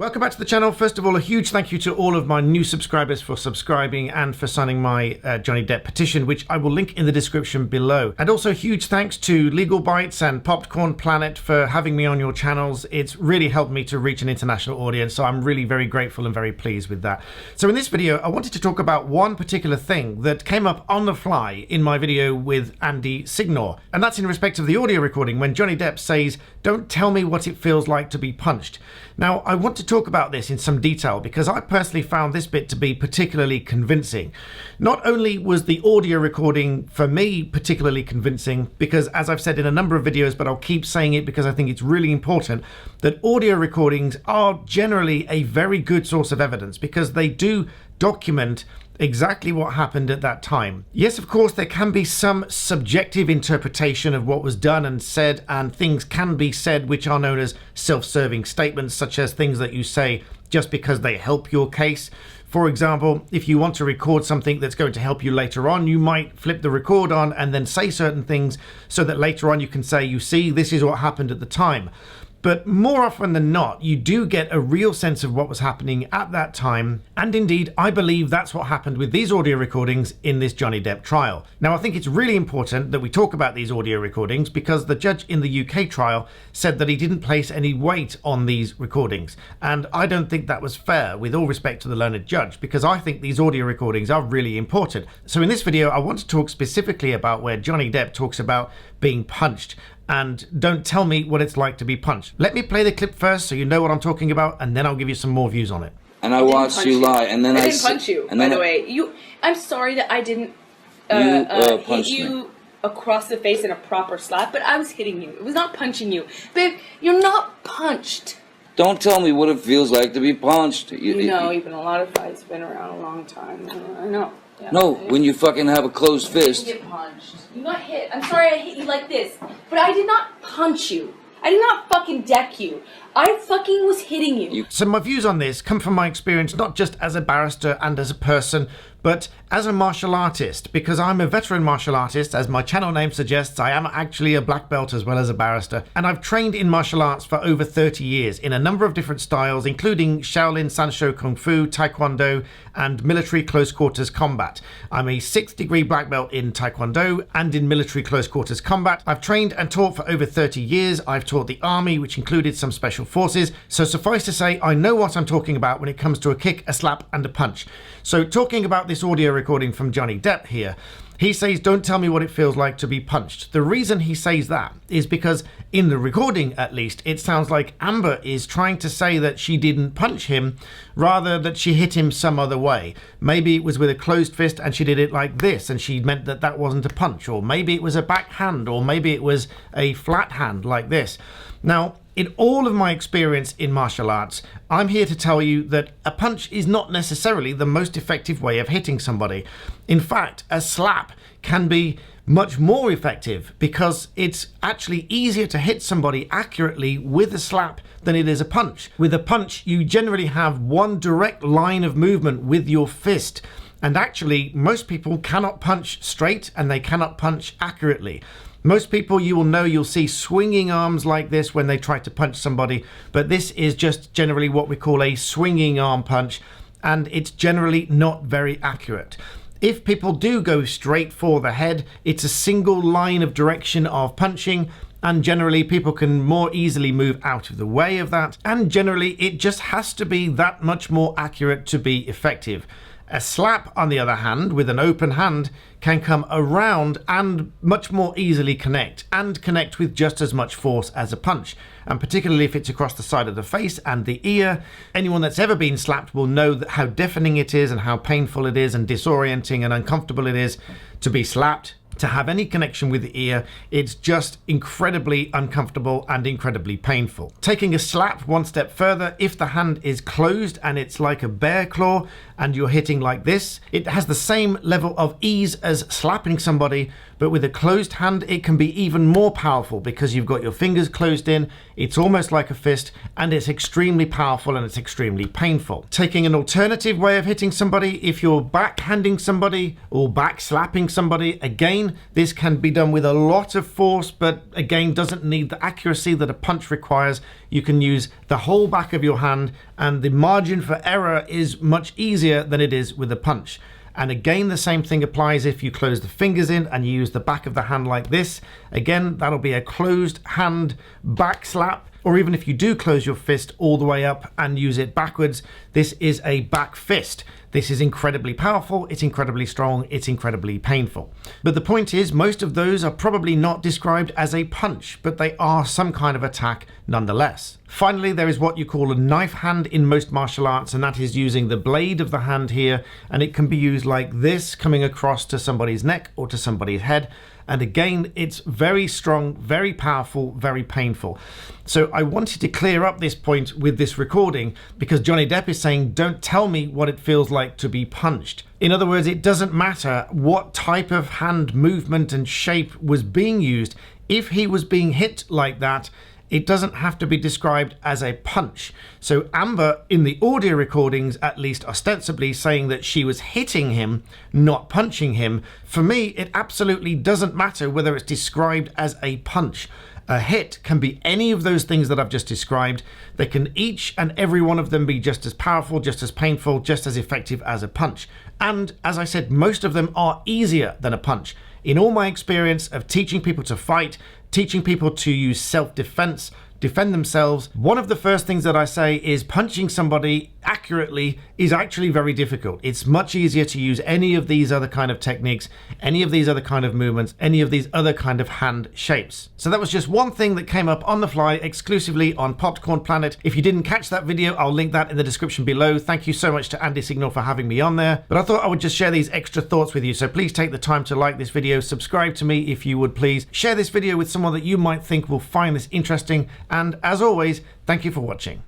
Welcome back to the channel. First of all, a huge thank you to all of my new subscribers for subscribing and for signing my Johnny Depp petition, which I will link in the description below. And also huge thanks to Legal Bites and Popcorn Planet for having me on your channels. It's really helped me to reach an international audience, so I'm really very grateful and very pleased with that. So in this video, I wanted to talk about one particular thing that came up on the fly in my video with Andy Signor, and that's in respect of the audio recording when Johnny Depp says, "Don't tell me what it feels like to be punched." Now, I want to talk about this in some detail because I personally found this bit to be particularly convincing. Not only was the audio recording for me particularly convincing, because as I've said in a number of videos, but I'll keep saying it because I think it's really important, that audio recordings are generally a very good source of evidence because they do document exactly what happened at that time. Yes, of course, there can be some subjective interpretation of what was done and said, and things can be said which are known as self-serving statements, such as things that you say just because they help your case. For example, if you want to record something that's going to help you later on, you might flip the record on and then say certain things so that later on you can say, you see, this is what happened at the time. But more often than not, you do get a real sense of what was happening at that time. And indeed, I believe that's what happened with these audio recordings in this Johnny Depp trial. Now, I think it's really important that we talk about these audio recordings because the judge in the UK trial said that he didn't place any weight on these recordings. And I don't think that was fair, with all respect to the learned judge, because I think these audio recordings are really important. So in this video, I want to talk specifically about where Johnny Depp talks about being punched. And don't tell me what it's like to be punched. Let me play the clip first so you know what I'm talking about, and then I'll give you some more views on it. And I watched you lie, and then I didn't punch you, by the way. I'm sorry that I didn't hit you across the face in a proper slap, but I was hitting you. It was not punching you. Babe, you're not punched. Don't tell me what it feels like to be punched. You know, even a lot of fights been around a long time. I know. Yeah, no, when you fucking have a closed fist. You get punched. You got hit. I'm sorry I hit you like this, but I did not punch you. I did not fucking deck you. I fucking was hitting you. So my views on this come from my experience not just as a barrister and as a person, but as a martial artist, because I'm a veteran martial artist. As my channel name suggests, I am actually a black belt as well as a barrister, and I've trained in martial arts for over 30 years in a number of different styles, including Shaolin Sanshou Kung Fu, Taekwondo, and military close quarters combat. I'm a 6th degree black belt in Taekwondo and in military close quarters combat. I've trained and taught for over 30 years. I've taught the army, which included some special forces. So suffice to say, I know what I'm talking about when it comes to a kick, a slap, and a punch. So talking about this audio recording from Johnny Depp here, he says, "Don't tell me what it feels like to be punched." The reason he says that is because in the recording, at least, it sounds like Amber is trying to say that she didn't punch him, rather that she hit him some other way. Maybe it was with a closed fist and she did it like this and she meant that that wasn't a punch, or maybe it was a backhand, or maybe it was a flat hand like this. Now, in all of my experience in martial arts, I'm here to tell you that a punch is not necessarily the most effective way of hitting somebody. In fact, a slap can be much more effective because it's actually easier to hit somebody accurately with a slap than it is a punch. With a punch, you generally have one direct line of movement with your fist. And actually, most people cannot punch straight and they cannot punch accurately. Most people, you will know, you'll see swinging arms like this when they try to punch somebody, but this is just generally what we call a swinging arm punch, and it's generally not very accurate. If people do go straight for the head, it's a single line of direction of punching, and generally people can more easily move out of the way of that, and generally it just has to be that much more accurate to be effective. A slap, on the other hand, with an open hand, can come around and much more easily connect with just as much force as a punch. And particularly if it's across the side of the face and the ear, anyone that's ever been slapped will know that how deafening it is and how painful it is and disorienting and uncomfortable it is to be slapped. To have any connection with the ear, it's just incredibly uncomfortable and incredibly painful. Taking a slap one step further, if the hand is closed and it's like a bear claw and you're hitting like this, it has the same level of ease as slapping somebody, but with a closed hand it can be even more powerful because you've got your fingers closed in, it's almost like a fist, and it's extremely powerful and it's extremely painful. Taking an alternative way of hitting somebody, if you're backhanding somebody or back slapping somebody, again, again, this can be done with a lot of force, but again, doesn't need the accuracy that a punch requires. You can use the whole back of your hand, and the margin for error is much easier than it is with a punch. And again, the same thing applies if you close the fingers in and you use the back of the hand like this. Again, that'll be a closed hand back slap. Or even if you do close your fist all the way up and use it backwards, this is a back fist. This is incredibly powerful, it's incredibly strong, it's incredibly painful. But the point is, most of those are probably not described as a punch, but they are some kind of attack nonetheless. Finally, there is what you call a knife hand in most martial arts, and that is using the blade of the hand here, and it can be used like this, coming across to somebody's neck or to somebody's head. And again, it's very strong, very powerful, very painful. So I wanted to clear up this point with this recording because Johnny Depp is saying, don't tell me what it feels like to be punched. In other words, it doesn't matter what type of hand movement and shape was being used. If he was being hit like that, it doesn't have to be described as a punch. So Amber, in the audio recordings, at least ostensibly saying that she was hitting him, not punching him. For me, it absolutely doesn't matter whether it's described as a punch. A hit can be any of those things that I've just described. They can each and every one of them be just as powerful, just as painful, just as effective as a punch. And as I said, most of them are easier than a punch. In all my experience of teaching people to fight, teaching people to use self-defense, defend themselves, one of the first things that I say is punching somebody accurately is actually very difficult. It's much easier to use any of these other kind of techniques, any of these other kind of movements, any of these other kind of hand shapes. So that was just one thing that came up on the fly exclusively on Popcorn Planet. If you didn't catch that video, I'll link that in the description below. Thank you so much to Andy Signal for having me on there. But I thought I would just share these extra thoughts with you. So please take the time to like this video, subscribe to me if you would please, share this video with someone that you might think will find this interesting. And as always, thank you for watching.